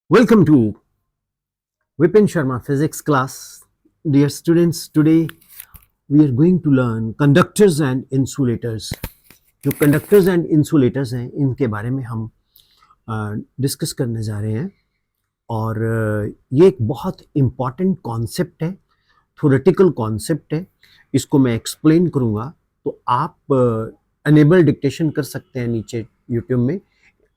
Welcome to Vipin Sharma physics class. Dear students, today we are going to learn conductors and insulators. जो conductors and insulators हैं इनके बारे में हम discuss करने जा रहे हैं और ये एक बहुत इम्पॉर्टेंट कॉन्सेप्ट है, थ्योरेटिकल कॉन्सेप्ट है. इसको मैं एक्सप्लेन करूँगा तो आप अनेबल डिक्टेशन कर सकते हैं नीचे यूट्यूब में.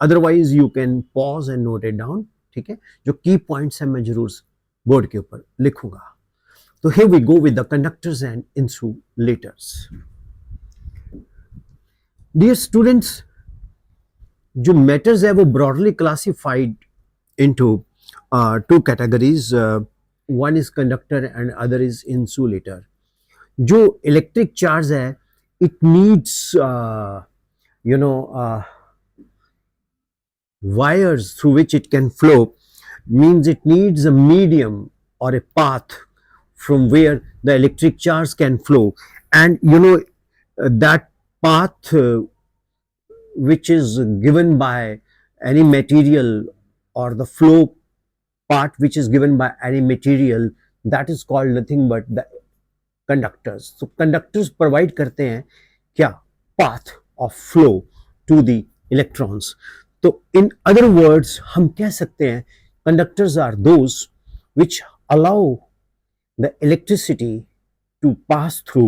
Otherwise you can pause and note it down. ठीक है, जो की पॉइंट्स हैं मैं जरूर बोर्ड के ऊपर लिखूंगा. तो here we go with the conductors and insulators. Dear students, जो मैटर्स है वो broadly classified into two categories. One is conductor and other is insulator. जो इलेक्ट्रिक चार्ज है it needs wires through which it can flow, means it needs a medium or a path from where the electric charge can flow. And that path which is given by any material, or the flow part which is given by any material, that is called nothing but the conductors. So conductors provide करते हैं क्या? Path of flow to the electrons. तो in other words हम कह सकते हैं conductors are those which allow the electricity to pass through.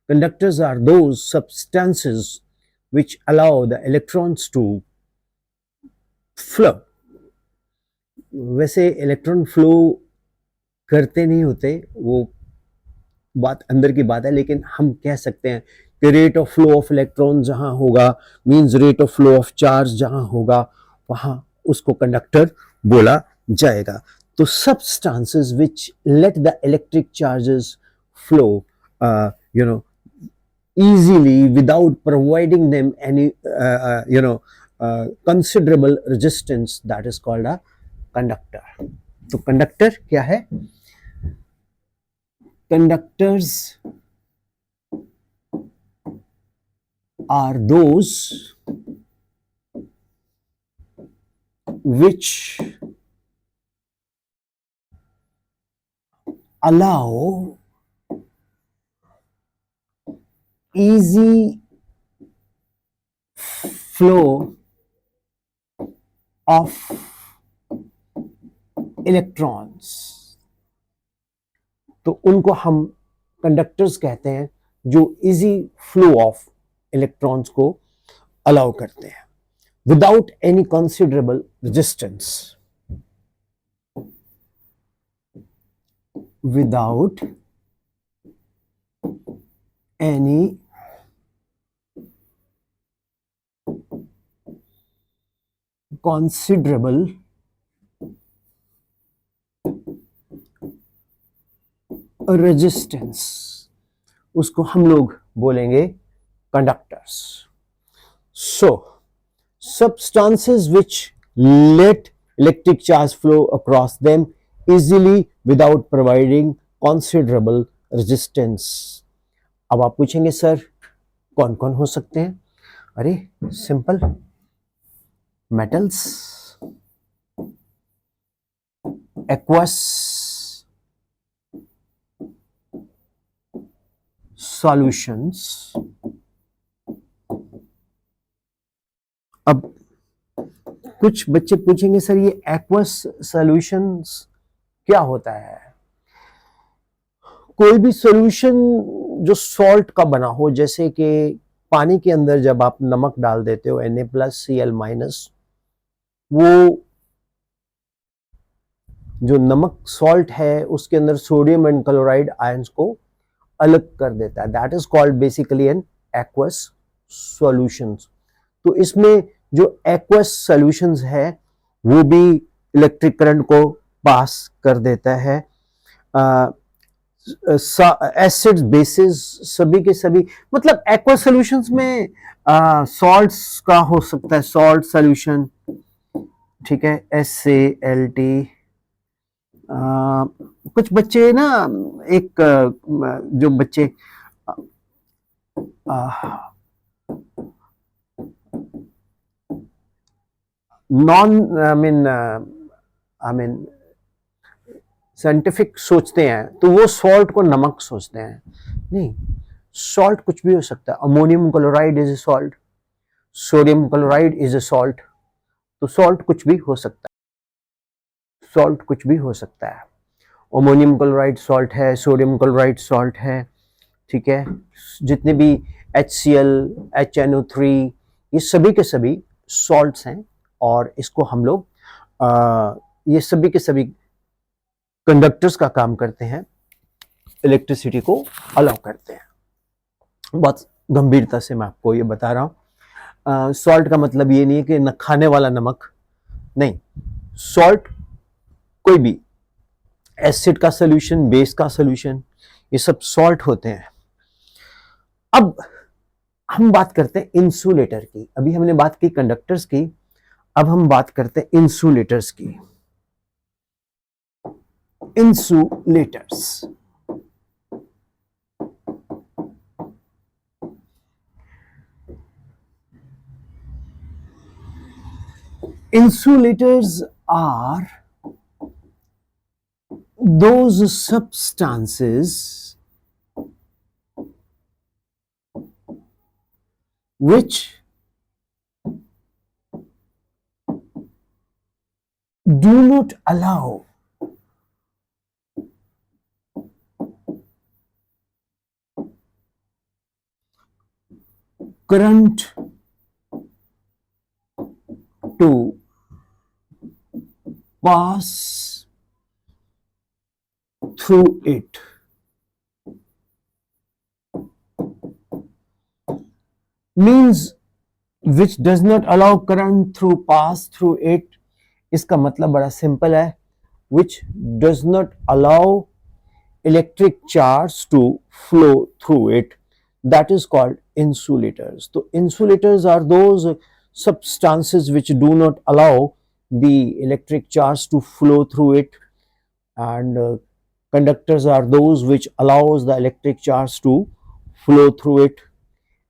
Conductors are those substances which allow the electrons to flow. वैसे electron flow करते नहीं होते, वो बात अंदर की बात है, लेकिन हम कह सकते हैं कि rate of flow of electron जहां होगा means rate of flow of charge जहां होगा वहां उसको कंडक्टर बोला जाएगा. तो substances which let the electric charges flow easily without providing them any considerable resistance, that is called a conductor. तो कंडक्टर क्या है? Conductors are those which allow easy flow of electrons. तो उनको हम कंडक्टर्स कहते हैं जो इजी फ्लो ऑफ इलेक्ट्रॉन्स को अलाउ करते हैं without any considerable resistance. Without any considerable resistance, उसको हम लोग बोलेंगे conductors. So substances which let electric charge flow across them easily without providing considerable resistance. अब आप पूछेंगे सर कौन कौन हो सकते हैं? अरे सिंपल, मेटल्स, एक्वस सॉल्यूशंस. अब कुछ बच्चे पूछेंगे सर ये एक्वस सॉल्यूशंस क्या होता है? कोई भी सॉल्यूशन जो सॉल्ट का बना हो, जैसे कि पानी के अंदर जब आप नमक डाल देते हो Na+Cl-, वो जो नमक सॉल्ट है उसके अंदर सोडियम एंड क्लोराइड आयंस को अलग कर देता है. That is called basically an aqueous solutions. तो इसमें जो एक्वस सॉल्यूशंस है वो भी इलेक्ट्रिक करंट को पास कर देता है. एसिड्स, बेसिस, सभी के सभी, मतलब एक्वस सॉल्यूशंस में सॉल्ट्स का हो सकता है, सॉल्ट सॉल्यूशन, ठीक है, SaLt. कुछ बच्चे ना, एक जो बच्चे non, I mean I mean scientific सोचते हैं तो वो सॉल्ट को नमक सोचते हैं। नहीं, सॉल्ट कुछ भी हो सकता है। Ammonium chloride is a salt, sodium chloride is a salt. तो सॉल्ट कुछ भी हो सकता है, सॉल्ट कुछ भी हो सकता है। अमोनियम क्लोराइड सॉल्ट है, सोडियम क्लोराइड सॉल्ट है, ठीक है। जितने भी HCl, HNO3, ये सभी के सभी सॉल्ट्स हैं और इसको हम लोग ये सभी के सभी कंडक्टर्स का काम करते हैं, इलेक्ट्रिसिटी को अलाउ करते हैं। बहुत गंभीरता से मैं आपको ये बता रहा हूँ। सॉल्ट का मतलब ये नहीं है कि न खाने वाला नमक, नहीं। सॉल्ट कोई भी एसिड का सॉल्यूशन, बेस का सॉल्यूशन, ये सब सॉल्ट होते हैं। अब हम बात करते हैं इंसुलेटर की। अभी हमने बात की कंडक्टर्स की, अब हम बात करते हैं इंसुलेटर्स की। Insulators, insulators are those substances which do not allow current to pass through it. Means which does not allow current through pass through it. इसका मतलब बड़ा सिंपल है, which does not allow electric charge to flow through it. That is called insulators. So insulators are those substances which do not allow the electric charge to flow through it, and conductors are those which allows the electric charge to flow through it.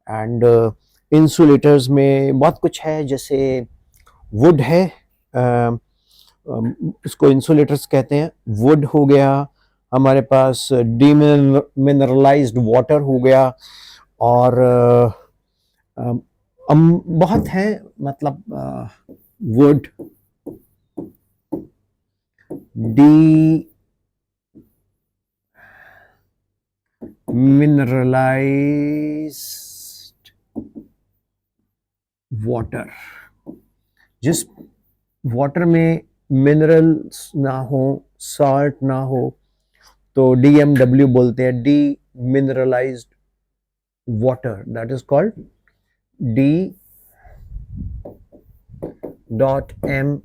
And insulators में बहुत कुछ है, जैसे wood है, इसको insulators कहते हैं। Would हो गया, हमारे पास डीमिनरलाइज्ड वाटर हो गया, और बहुत है, मतलब वुड, डीमिनरलाइज्ड वाटर, जिस वाटर में मिनरल्स ना हो, सॉल्ट ना हो, तो DMW बोलते हैं, demineralised water. That is called D.M.W,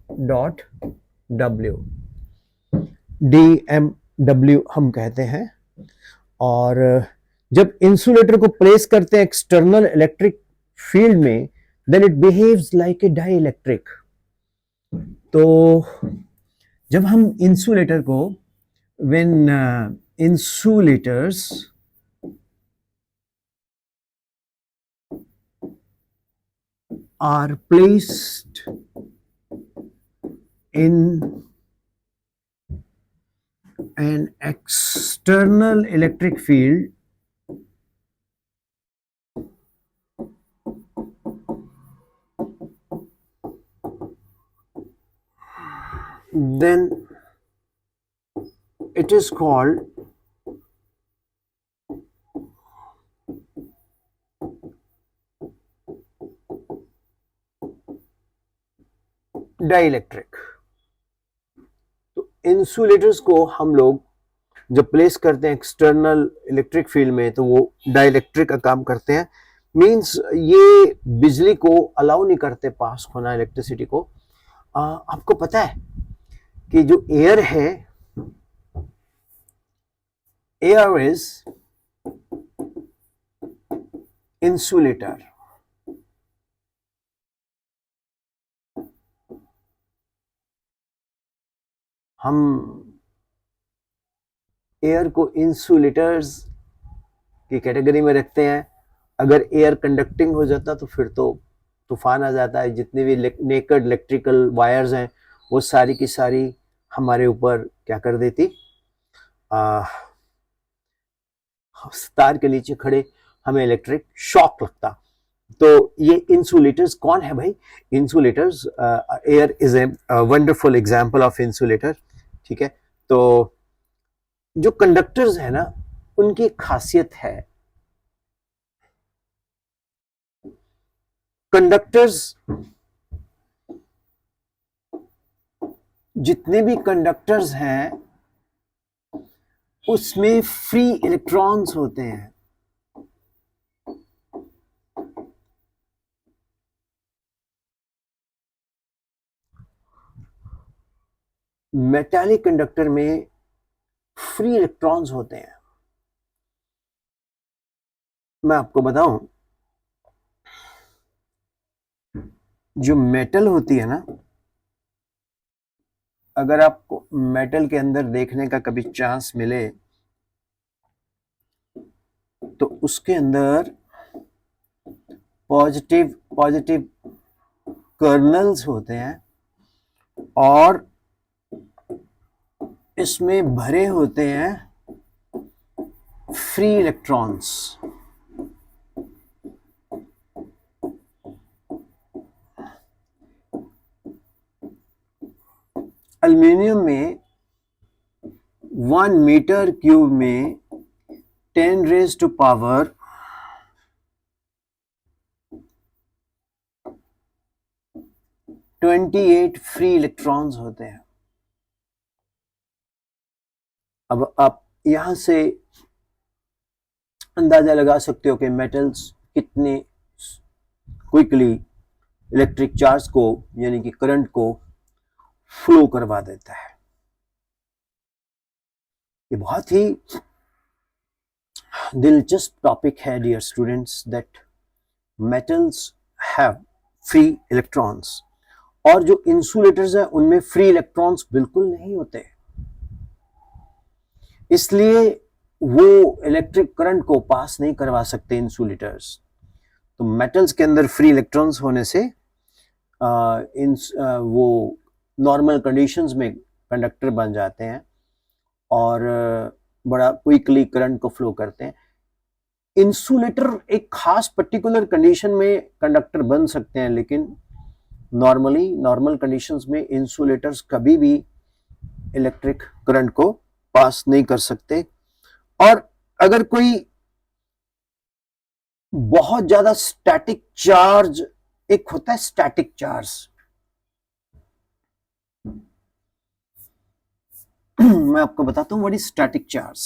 DMW हम कहते हैं। और जब इंसुलेटर को प्लेस करते हैं एक्सटर्नल इलेक्ट्रिक फील्ड में, then it behaves like a dielectric. तो जब हम इंसुलेटर को, when insulators are placed in an external electric field, then it is called dielectric. तो इंसुलेटर्स को हम लोग जब प्लेस करते हैं एक्सटर्नल इलेक्ट्रिक फील्ड में, तो वो डाइइलेक्ट्रिक का काम करते हैं। मींस ये बिजली को अलाउ नहीं करते पास होना, इलेक्ट्रिसिटी को। आपको पता है कि जो एयर है, एयर इज इंसुलेटर। हम एयर को इंसुलेटर्स की कैटेगरी में रखते हैं। अगर एयर कंडक्टिंग हो जाता तो फिर तो तूफान आ जाता है। जितने भी नेकेड इलेक्ट्रिकल वायर्स हैं वो सारी की सारी हमारे ऊपर क्या कर देती, तार के नीचे खड़े हमें इलेक्ट्रिक शॉक लगता। तो ये इंसुलेटर्स कौन है भाई? Insulators, air is a wonderful example of insulator. ठीक है, तो जो कंडक्टर्स है ना, उनकी खासियत है, कंडक्टर्स, जितने भी कंडक्टर्स हैं उसमें फ्री इलेक्ट्रॉन्स होते हैं। मेटालिक कंडक्टर में फ्री इलेक्ट्रॉन्स होते हैं। मैं आपको बताऊं, जो मेटल होती है ना, अगर आपको मेटल के अंदर देखने का कभी चांस मिले तो उसके अंदर पॉजिटिव पॉजिटिव कर्नल्स होते हैं और इसमें भरे होते हैं फ्री इलेक्ट्रॉन्स। एल्युमिनियम में 1 मीटर क्यूब में 10 raise to power 28 free electrons होते हैं। अब आप यहां से अंदाजा लगा सकते हो कि मेटल्स कितने क्विकली इलेक्ट्रिक चार्ज को, यानी कि करंट को फ्लो करवा देता है। ये बहुत ही दिलचस्प टॉपिक है dear students, that metals have free electrons, और जो इंसुलेटर्स है उनमें फ्री इलेक्ट्रॉन्स बिल्कुल नहीं होते, इसलिए वो इलेक्ट्रिक करंट को पास नहीं करवा सकते इंसुलेटर्स। तो मेटल्स के अंदर फ्री इलेक्ट्रॉन्स होने से वो नॉर्मल कंडीशंस में कंडक्टर बन जाते हैं और बड़ा क्विकली करंट को फ्लो करते हैं। इंसुलेटर एक खास पर्टिकुलर कंडीशन में कंडक्टर बन सकते हैं, लेकिन नॉर्मल कंडीशंस में इंसुलेटर्स कभी भी इलेक्ट्रिक करंट को पास नहीं कर सकते। और अगर कोई बहुत ज्यादा स्टैटिक चार्ज, एक होता है स्टैटिक चार्ज, मैं आपको बताता हूं what is static charge.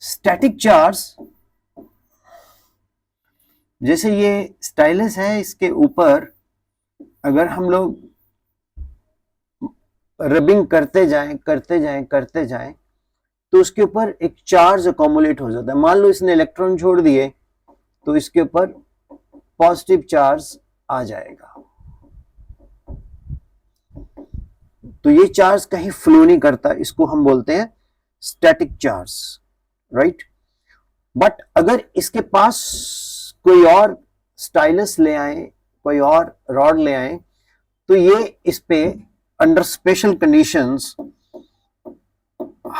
Static charge, जैसे ये स्टाइलस है, इसके ऊपर अगर हम लोग रबिंग करते जाएं तो उसके ऊपर एक चार्ज अकोमुलेट हो जाता है। मान लो इसने इलेक्ट्रॉन छोड़ दिए तो इसके ऊपर पॉजिटिव चार्ज आ जाएगा, तो ये चार्ज कहीं फ्लो नहीं करता, इसको हम बोलते हैं स्टैटिक चार्ज, राइट। बट अगर इसके पास कोई और स्टाइलस ले आए, कोई और रॉड ले आए, तो ये इस पे अंडर स्पेशल कंडीशंस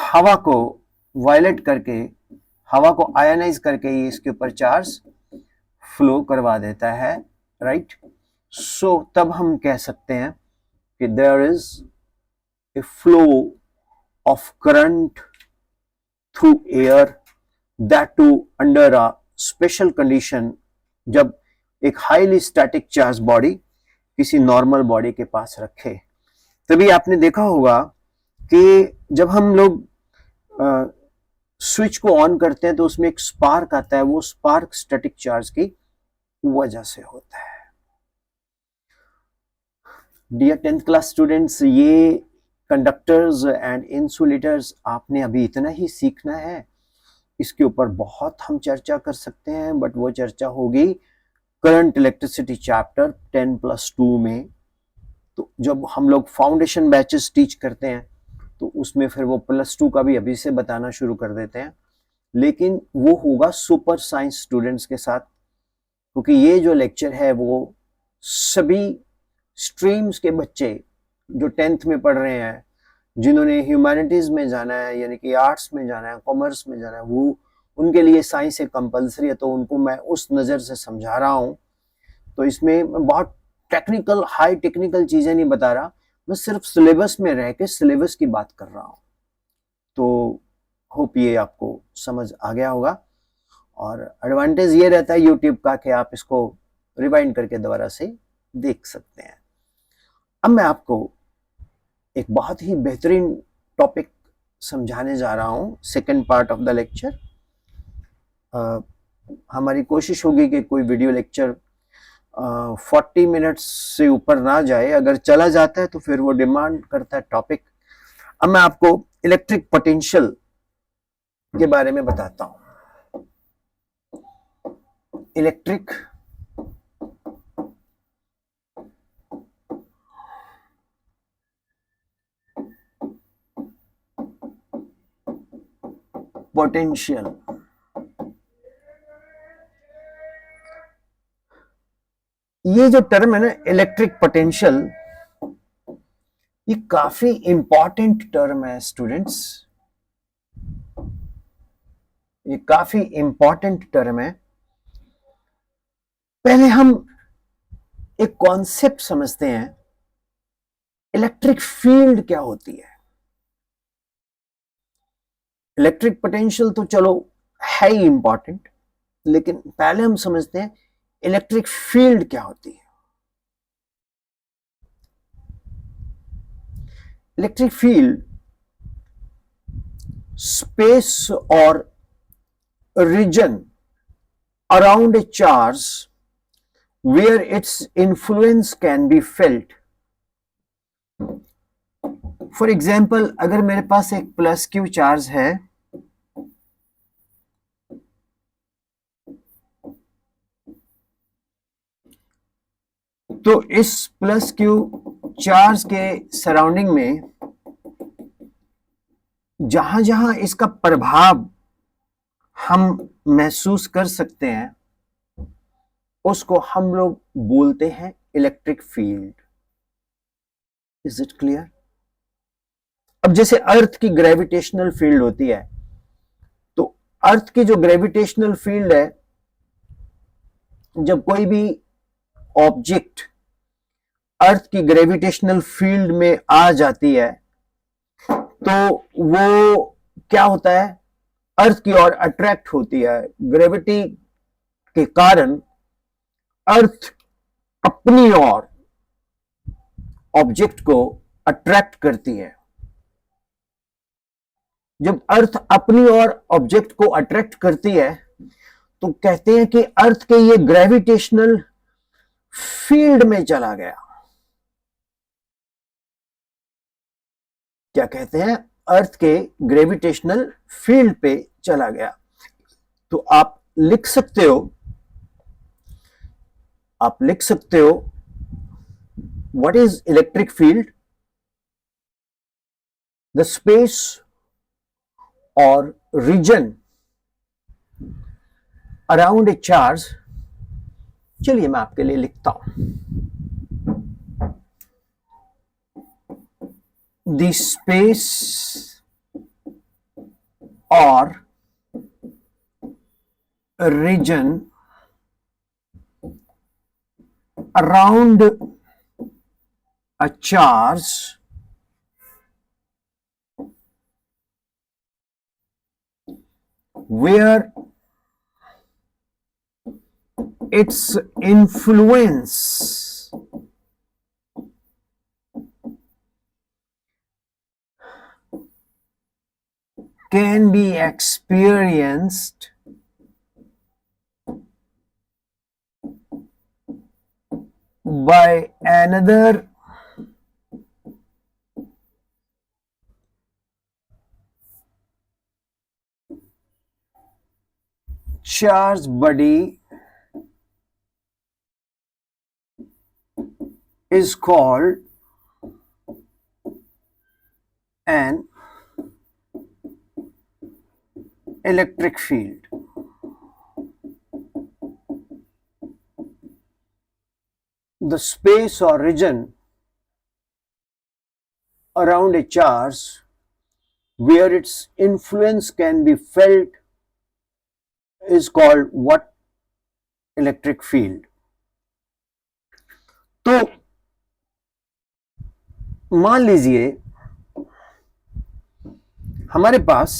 हवा को वायलेट करके, हवा को आयनाइज करके ये इसके ऊपर चार्ज फ्लो करवा देता है, राइट। सो तब हम कह सकते हैं कि there is a flow of current through air, that too under a special condition, जब एक हाईली स्टैटिक चार्ज बॉडी किसी नॉर्मल बॉडी के पास रखे। तभी आपने देखा होगा कि जब हम लोग स्विच को ऑन करते हैं तो उसमें एक स्पार्क आता है, वो स्पार्क स्टैटिक चार्ज की वजह से होता है। डियर 10th क्लास स्टूडेंट्स, ये कंडक्टर्स एंड इंसुलेटर्स आपने अभी इतना ही सीखना है। इसके ऊपर बहुत हम चर्चा कर सकते हैं, बट वो चर्चा होगी करंट इलेक्ट्रिसिटी चैप्टर 10+2 में। तो जब हम लोग फाउंडेशन बैचेस टीच करते हैं तो उसमें फिर वो +2 का भी अभी से बताना शुरू कर देते हैं, लेकिन वो होगा सुपर साइंस स्टूडेंट्स के साथ, क्योंकि ये जो लेक्चर है वो सभी स्ट्रीम्स के बच्चे जो 10th में पढ़ रहे हैं, जिन्होंने ह्यूमैनिटीज में जाना है यानी कि आर्ट्स में जाना है, कॉमर्स में जाना है, वो उनके लिए साइंस एक कंपलसरी है, तो उनको मैं उस नज़र से समझा रहा हूँ। तो इसमें बहुत टेक्निकल हाई टेक्निकल चीज़ें नहीं बता रहा, मैं सिर्फ सिलेबस में रह के सिलेबस की बात कर रहा हूँ। तो होप ये आपको समझ आ गया होगा। और एडवांटेज ये रहता है यूट्यूब का कि आप इसको रिवाइंड करके दोबारा से देख सकते हैं। अब मैं आपको एक बहुत ही बेहतरीन टॉपिक समझाने जा रहा हूँ, second part of the lecture. हमारी कोशिश होगी कि कोई वीडियो लेक्चर 40 मिनट्स से ऊपर ना जाए, अगर चला जाता है तो फिर वो डिमांड करता है टॉपिक। अब मैं आपको इलेक्ट्रिक पोटेंशियल के बारे में बताता हूं। इलेक्ट्रिक पोटेंशियल, ये जो टर्म है ना इलेक्ट्रिक पोटेंशियल, ये काफी इंपॉर्टेंट टर्म है स्टूडेंट्स, ये काफी इंपॉर्टेंट टर्म है। पहले हम एक कॉन्सेप्ट समझते हैं, इलेक्ट्रिक फील्ड क्या होती है। इलेक्ट्रिक पोटेंशियल तो चलो है ही इंपॉर्टेंट, लेकिन पहले हम समझते हैं इलेक्ट्रिक फील्ड क्या होती है। इलेक्ट्रिक फील्ड स्पेस और reason around a charge where its influence can be felt. For example, अगर मेरे पास एक प्लस क्यू चार्ज है, तो इस प्लस क्यू चार्ज के सराउंडिंग में जहां जहां इसका प्रभाव हम महसूस कर सकते हैं, उसको हम लोग बोलते हैं electric field. Is it clear? अब जैसे अर्थ की ग्रेविटेशनल फील्ड होती है, तो अर्थ की जो ग्रेविटेशनल फील्ड है, जब कोई भी ऑब्जेक्ट अर्थ की ग्रेविटेशनल फील्ड में आ जाती है, तो वो क्या होता है, अर्थ की ओर अट्रैक्ट होती है। ग्रेविटी के कारण अर्थ अपनी ओर ऑब्जेक्ट को अट्रैक्ट करती है। जब अर्थ अपनी ओर ऑब्जेक्ट को अट्रैक्ट करती है, तो कहते हैं कि अर्थ के ये ग्रेविटेशनल फील्ड में चला गया। क्या कहते हैं? अर्थ के ग्रेविटेशनल फील्ड पे चला गया। तो आप लिख सकते हो what is electric field? The space और रीजन अराउंड ए चार्ज। चलिए मैं आपके लिए लिखता हूं, द स्पेस और reason around a charge where its influence can be experienced by another charge body is called an electric field. The space or region around a charge where its influence can be felt is called what? Electric field. तो मान लीजिए हमारे पास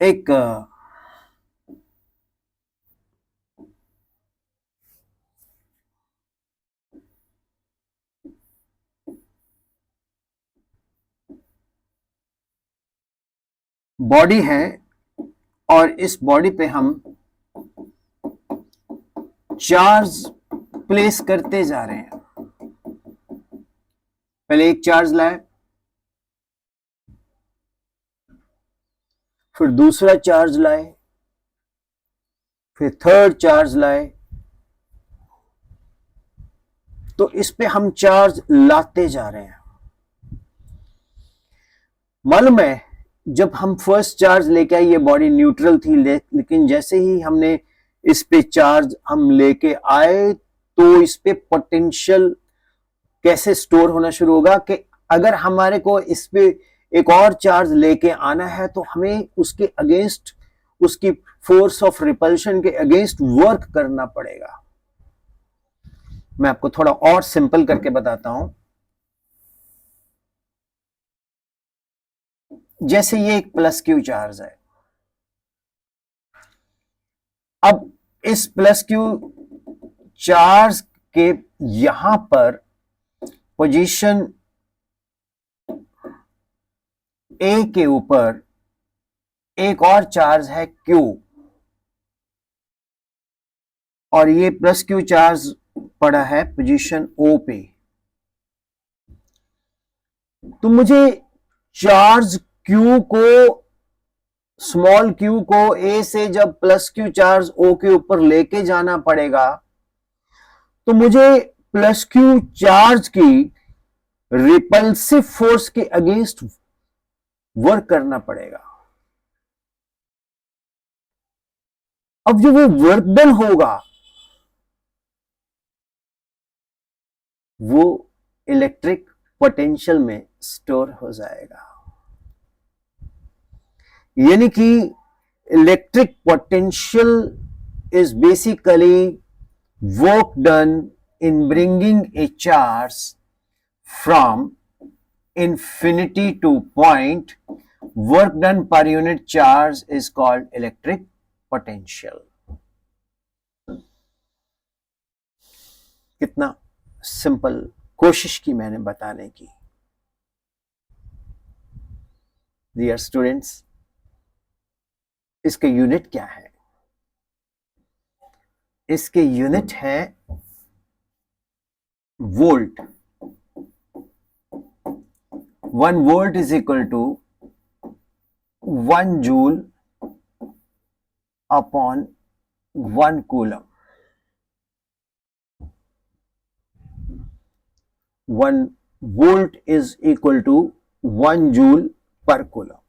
एक body है और इस body पे हम चार्ज प्लेस करते जा रहे हैं। पहले एक चार्ज लाए, फिर दूसरा चार्ज लाए, फिर थर्ड चार्ज लाए। तो इस पे हम चार्ज लाते जा रहे हैं। मालूम है जब हम फर्स्ट चार्ज लेके आए ये बॉडी न्यूट्रल थी, लेकिन जैसे ही हमने इस पे चार्ज हम लेके आए तो इस पे पोटेंशियल कैसे स्टोर होना शुरू होगा कि अगर हमारे को इस पे एक और चार्ज लेके आना है तो हमें उसके अगेंस्ट, उसकी फोर्स ऑफ रिपल्शन के अगेंस्ट वर्क करना पड़ेगा। मैं आपको थोड़ा और सिंपल करके बताता हूं। जैसे ये एक प्लस क्यू चार्ज है, अब इस प्लस क्यू चार्ज के यहां पर पोजीशन ए के ऊपर एक और चार्ज है क्यू, और ये प्लस क्यू चार्ज पड़ा है पोजीशन ओ पे। तो मुझे चार्ज क्यू को, स्मॉल क्यू को ए से जब प्लस क्यू चार्ज ओ के ऊपर लेके जाना पड़ेगा तो मुझे प्लस क्यू चार्ज की रिपल्सिव फोर्स के अगेंस्ट वर्क करना पड़ेगा। अब जो वो वर्क डन होगा वो इलेक्ट्रिक पोटेंशियल में स्टोर हो जाएगा। यानी कि electric potential is basically work done in bringing a charge from infinity to point. Work done per unit charge is called electric potential. कितना सिंपल कोशिश की मैंने बताने की। डियर स्टूडेंट्स, इसके यूनिट क्या है? इसके यूनिट है volt. 1 volt is equal to 1 joule upon 1 coulomb. 1 volt is equal to 1 joule per coulomb.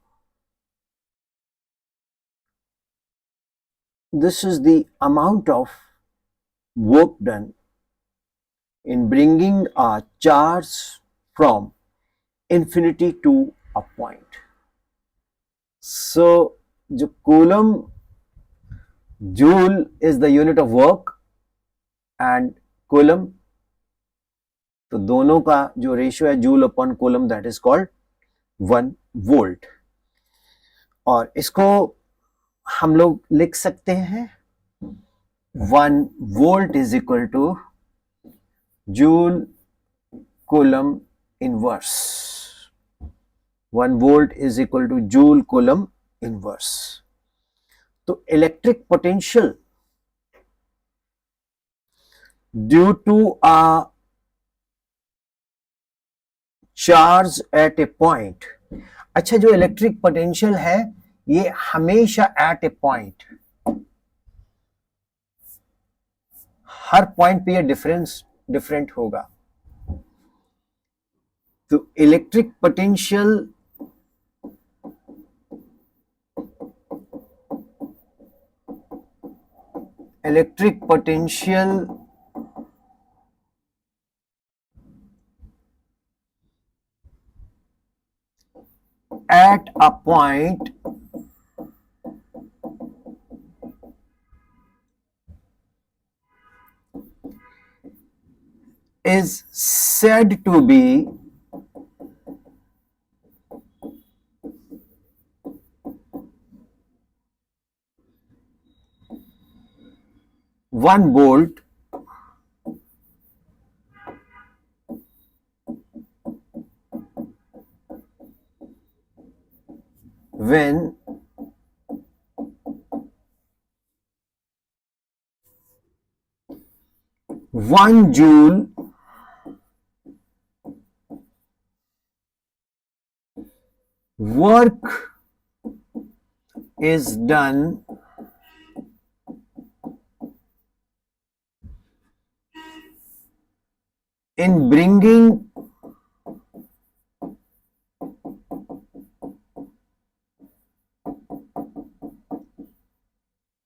This is the amount of work done in bringing a charge from infinity to a point. So, जो coulomb, joule is the unit of work and coulomb, तो दोनों का जो ratio है joule upon coulomb, that is called 1 volt. और इसको हम लोग लिख सकते हैं 1 volt is equal to joule coulomb inverse. 1 volt is equal to joule coulomb inverse. तो electric potential due to a charge at a point. अच्छा, जो इलेक्ट्रिक पोटेंशियल है ये हमेशा एट ए पॉइंट, हर पॉइंट पे ये डिफरेंट होगा। तो electric potential electric potential at a point is said to be one volt when 1 joule work is done in bringing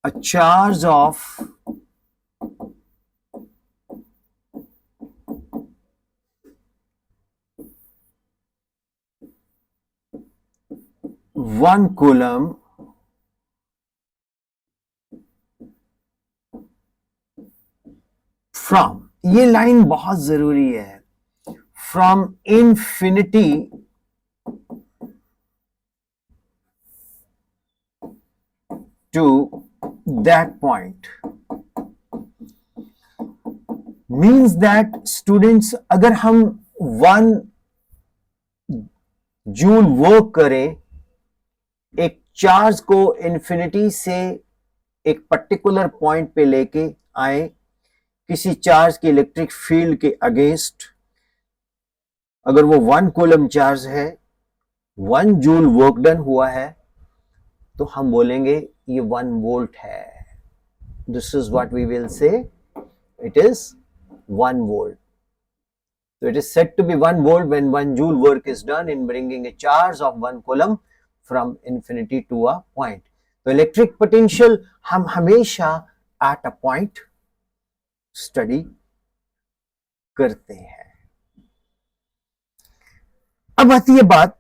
a charge of 1 coulomb from, ये line बहुत जरूरी है, from infinity to that point means that students, अगर हम 1 joule work करें, एक charge को infinity से एक पर्टिकुलर पॉइंट पे लेके आए किसी चार्ज की इलेक्ट्रिक फील्ड के अगेंस्ट, अगर वो 1 कूलम चार्ज है, 1 जूल वर्क डन हुआ है, तो हम बोलेंगे ये 1 वोल्ट है. This is what we will say, it is 1 volt. So it is said to be 1 volt when 1 joule work is done in bringing a charge of 1 coulomb from infinity to a point. तो electric potential हम हमेशा at a point study करते हैं. अब आती है बात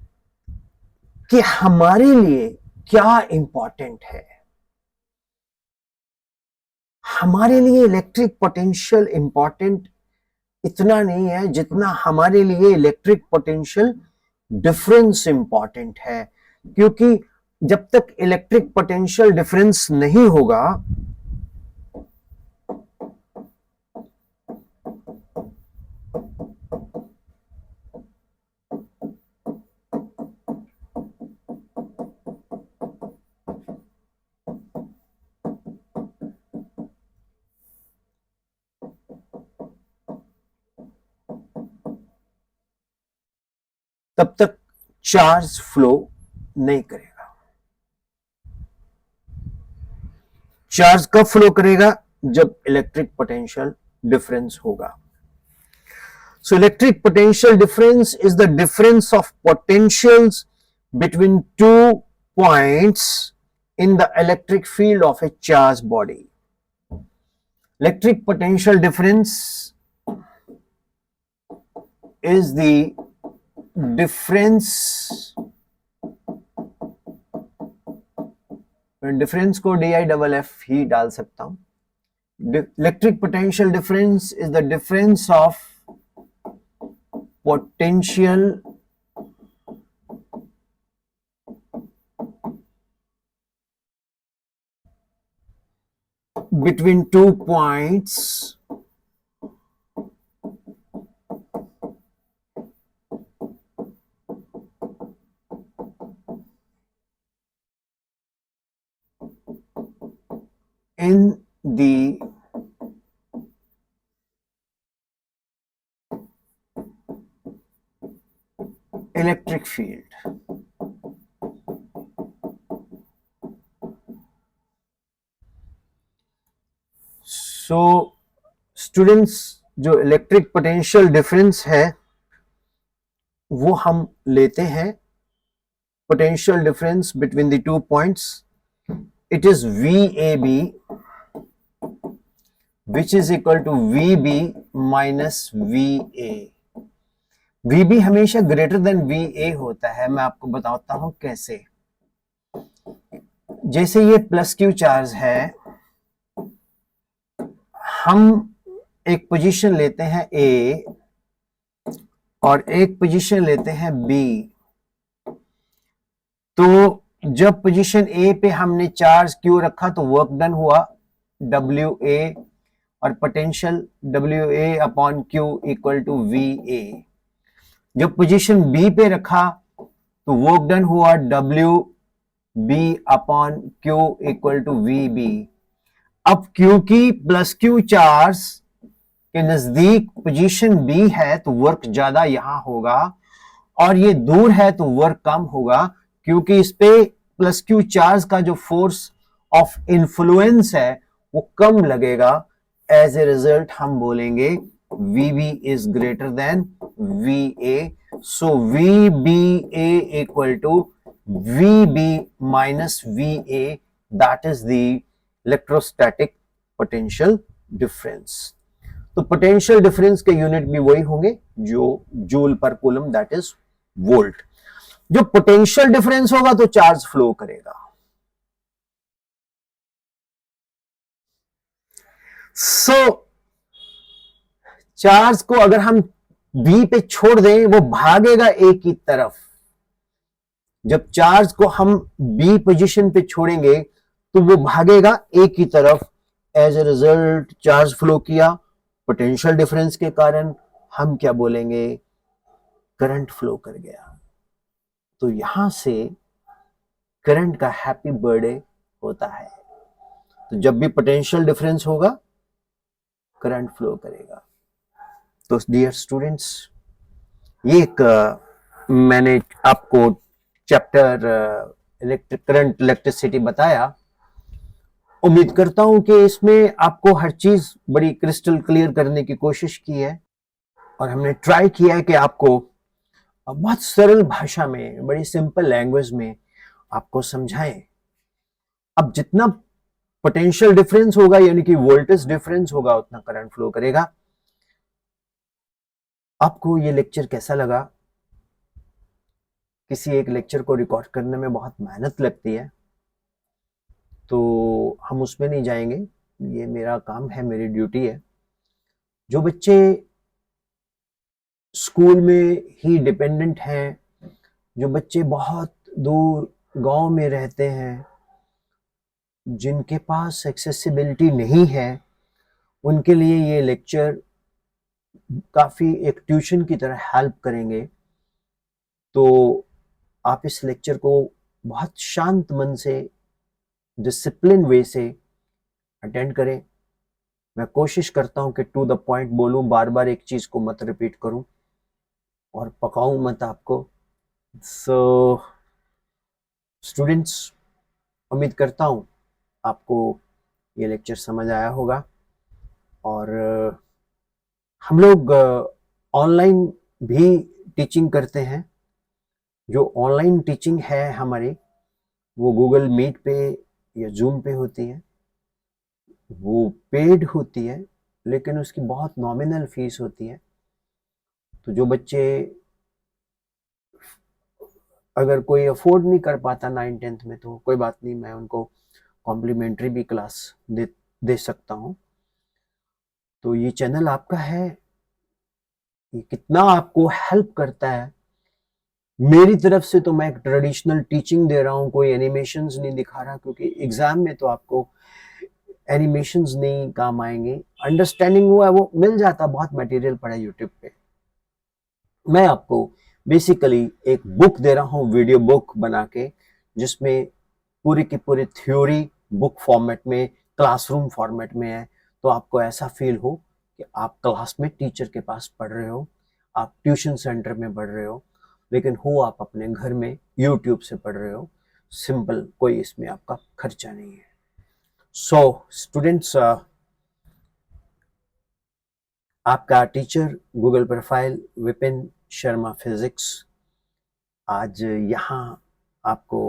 कि हमारे लिए क्या इंपॉर्टेंट है. हमारे लिए इलेक्ट्रिक पोटेंशियल इंपॉर्टेंट इतना नहीं है जितना हमारे लिए इलेक्ट्रिक पोटेंशियल डिफरेंस इंपॉर्टेंट है, क्योंकि जब तक इलेक्ट्रिक पोटेंशियल डिफरेंस नहीं होगा तब तक चार्ज फ्लो नहीं करेगा. चार्ज कब फ्लो करेगा? जब इलेक्ट्रिक पोटेंशियल डिफरेंस होगा. So electric potential difference is the difference of potentials between two points in the electric field of a charged body. Electric potential difference is the difference, difference को DIFF ही डाल सकता हूं. Electric potential difference is the difference of potential between two points in the electric field. So students, जो electric potential difference है वो हम लेते हैं potential difference between the two points. It is VAB which is equal to V B minus V A. V B हमेशा greater than V A होता है। मैं आपको बताता हूं कैसे। जैसे ये प्लस क्यू चार्ज है, हम एक पोजीशन लेते हैं ए और एक पोजीशन लेते हैं बी। तो जब पोजीशन ए पे हमने चार्ज क्यू रखा तो वर्क डन हुआ डब्ल्यू ए, और potential W A upon Q equal to V A. जब पोजीशन बी पे रखा तो वर्क डन हुआ W B upon Q equal to V B. अब क्योंकि प्लस क्यू चार्ज के नजदीक पोजीशन बी है तो वर्क ज्यादा यहां होगा, और ये दूर है तो वर्क कम होगा, क्योंकि इस पे प्लस क्यू चार्ज का जो फोर्स ऑफ इन्फ्लुएंस है वो कम लगेगा। एज ए रिजल्ट हम बोलेंगे VB is greater than VA. So VBA equal to VB minus VA, that is the electrostatic potential difference. तो पोटेंशियल डिफरेंस के यूनिट भी वही होंगे जो जूल पर कूलम, दैट इज वोल्ट। जो पोटेंशियल डिफरेंस होगा तो चार्ज फ्लो करेगा। सो चार्ज को अगर हम बी पे छोड़ दें वो भागेगा ए की तरफ। जब चार्ज को हम बी पोजीशन पे छोड़ेंगे तो वो भागेगा ए की तरफ। As a result charge flow किया, पोटेंशियल डिफरेंस के कारण हम क्या बोलेंगे, करंट फ्लो कर गया। तो यहां से करंट का हैप्पी बर्थडे होता है। तो जब भी पोटेंशियल डिफरेंस होगा करंट फ्लो करेगा। तो डियर स्टूडेंट्स, ये एक मैंने आपको चैप्टर इलेक्ट्रिक करंट इलेक्ट्रिसिटी बताया। उम्मीद करता हूं कि इसमें आपको हर चीज बड़ी क्रिस्टल क्लियर करने की कोशिश की है, और हमने ट्राई किया है कि आपको बहुत सरल भाषा में, बड़ी सिंपल लैंग्वेज में आपको समझाएं। अब जितना पोटेंशियल डिफरेंस होगा यानी कि वोल्टेज डिफरेंस होगा उतना करंट फ्लो करेगा। आपको ये लेक्चर कैसा लगा? किसी एक लेक्चर को रिकॉर्ड करने में बहुत मेहनत लगती है, तो हम उसमें नहीं जाएंगे। ये मेरा काम है, मेरी ड्यूटी है। जो बच्चे स्कूल में ही डिपेंडेंट हैं, जो बच्चे बहुत दूर गांव में रहते हैं, जिनके पास एक्सेसिबिलिटी नहीं है, उनके लिए ये लेक्चर काफ़ी एक ट्यूशन की तरह हेल्प करेंगे। तो आप इस लेक्चर को बहुत शांत मन से, डिसिप्लिन वे से अटेंड करें। मैं कोशिश करता हूं कि टू द पॉइंट बोलूं, बार बार एक चीज़ को मत रिपीट करूं और पकाऊं मत आपको। सो स्टूडेंट्स, उम्मीद करता हूं आपको ये लेक्चर समझ आया होगा। और हम लोग ऑनलाइन भी टीचिंग करते हैं। जो ऑनलाइन टीचिंग है हमारी, वो गूगल मीट पे या जूम पे होती है। वो पेड होती है, लेकिन उसकी बहुत नॉमिनल फीस होती है। तो जो बच्चे, अगर कोई अफोर्ड नहीं कर पाता 9th-10th में, तो कोई बात नहीं, मैं उनको कॉम्प्लीमेंट्री भी क्लास दे सकता हूँ। तो ये चैनल आपका है। ये कितना आपको हेल्प करता है, मेरी तरफ से तो मैं एक ट्रेडिशनल टीचिंग दे रहा हूँ, कोई एनिमेशंस नहीं दिखा रहा, क्योंकि एग्जाम में तो आपको एनिमेशंस नहीं काम आएंगे। अंडरस्टैंडिंग हुआ है वो मिल जाता, बहुत मटेरियल पड़ा है यूट्यूब पे। मैं आपको बेसिकली एक बुक दे रहा हूँ, वीडियो बुक बना के, जिसमें पूरी की पूरी थ्योरी बुक फॉर्मेट में, क्लासरूम फॉर्मेट में है। तो आपको ऐसा फील हो कि आप क्लास में टीचर के पास पढ़ रहे हो, आप ट्यूशन सेंटर में पढ़ रहे हो, लेकिन हो आप अपने घर में यूट्यूब से पढ़ रहे हो। सिंपल, कोई इसमें आपका खर्चा नहीं है। सो स्टूडेंट्स, आपका teacher Google profile Vipin Sharma physics आज यहाँ आपको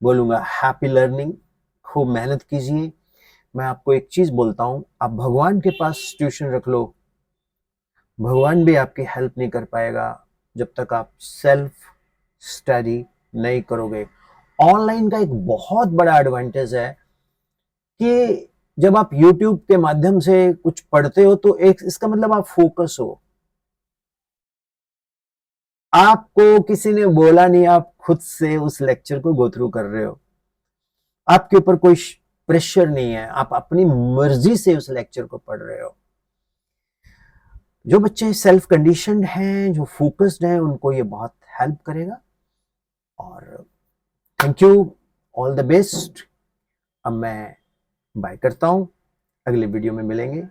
बोलूँगा हैप्पी लर्निंग। खूब मेहनत कीजिए, मैं आपको एक चीज बोलता हूं, आप भगवान के पास ट्यूशन रख लो, भगवान भी आपकी हेल्प नहीं कर पाएगा जब तक आप सेल्फ स्टडी नहीं करोगे। ऑनलाइन का एक बहुत बड़ा एडवांटेज है कि जब आप YouTube के माध्यम से कुछ पढ़ते हो तो एक इसका मतलब आप फोकस हो, आपको किसी ने बोला नहीं, आप खुद से उस लेक्चर को गो थ्रू कर रहे हो, आपके ऊपर कोई प्रेशर नहीं है, आप अपनी मर्जी से उस लेक्चर को पढ़ रहे हो। जो बच्चे सेल्फ कंडीशनड हैं, जो फोकस्ड हैं, उनको ये बहुत हेल्प करेगा। और thank you, all the best. अब मैं बाय करता हूं, अगले वीडियो में मिलेंगे।